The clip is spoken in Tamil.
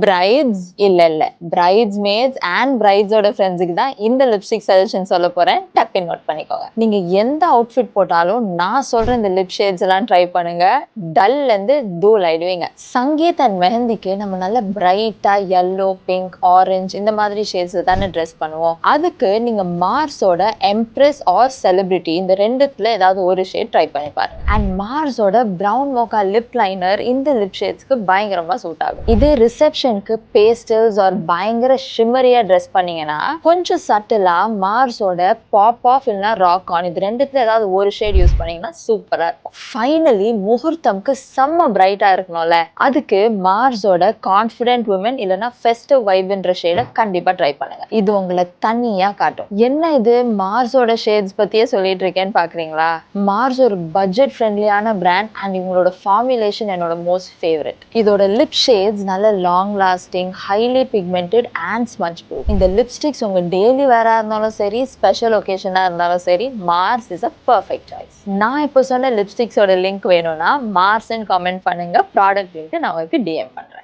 பிரைட்ஸ் இல்ல பிரைட்ஸ் மேட்ஸ் அண்ட் பிரைட்ஸோட ஃப்ரெண்ட்ஸுக்கு தான் இந்த லிப்ஸ்டிக் சஜஷன் சொல்ல போறேன். டக்கு நோட் பண்ணிக்கோங்க. நீங்க எந்த அவுட்ஃபிட் போட்டாலும் நான் சொல்ற இந்த லிப் ஷேட்ஸ் எல்லாம் ட்ரை பண்ணுங்க. டல்ல இருந்து தூள் ஆயிடுவீங்க. சங்கீத் அண்ட் மெஹந்திக்கு நம்ம நல்ல பிரைட்டா yellow, பிங்க், ஆரஞ்சு இந்த மாதிரி ஷேட்ஸ் தானே ட்ரெஸ் பண்ணுவோம். அதுக்கு நீங்க மார்ஸோட எம்ப்ரெஸ் ஆர் செலிபிரிட்டி இந்த ரெண்டுத்துல ஏதாவது ஒரு ஷேட் ட்ரை பண்ணி பாருங்க. And மார்ஸோட brown Mocha lip liner இந்த லிப் ஷேட்ஸ்க்கு பயங்கரமா சூட் ஆகும். இது ரிசப்ஷனுக்கு பேஸ்டல்ஸ் ஆர் பயங்கர ஷிம்மரியா ட்ரெஸ் பண்ணீங்கன்னா கொஞ்சம் சட்டிலா மார்ஸோட பாப் ஆஃப் இல்லைன்னா ராக் ஆன் இது ரெண்டுத்துல ஏதாவது ஒரு ஷேட் யூஸ் பண்ணீங்கன்னா சூப்பரா இருக்கும். ஃபைனலி முகூர்த்தம்க்கு செம்ம பிரைட்டா இருக்கணும்ல, அதுக்கு மார்ஸோட கான்ஃபிடென்ட் உமன் இல்லைன்னா ஃபெஸ்டிவ் வைப்ன்ற ஷேடை கண்டிப்பா ட்ரை பண்ணுங்க. இது உங்களை தனியா காட்டும். என்ன இது மார்ஸோட ஷேட்ஸ் பத்தியே சொல்லிட்டு இருக்கேன்னு பாக்குறீங்களா? மார்ஸ் ஒரு பட்ஜெட் ஃப்ரெண்ட்லியான பிராண்ட் அண்ட் இவங்களோட ஃபார்முலேஷன் என்னோட மோஸ்ட் ஃபேவரட். இதோட லிப் ஷேட்ஸ் நல்ல long lasting, highly pigmented and smudge proof. இந்த லிப்ஸ்டிக்ஸ் உங்க டெய்லி வேரா இருந்தாலும் சரி, ஸ்பெஷல் ஒகேஷனா இருந்தாலும் சரி, Mars is a perfect choice. நான் இப்போ சொன்ன லிப்ஸ்டிக்ஸோட லிங்க் வேணும்னா மார்ஸ்ன்னு கமெண்ட் பண்ணுங்க. ப்ராடக்ட் லிங்க் நான் உங்களுக்கு டிஎம் பண்றேன்.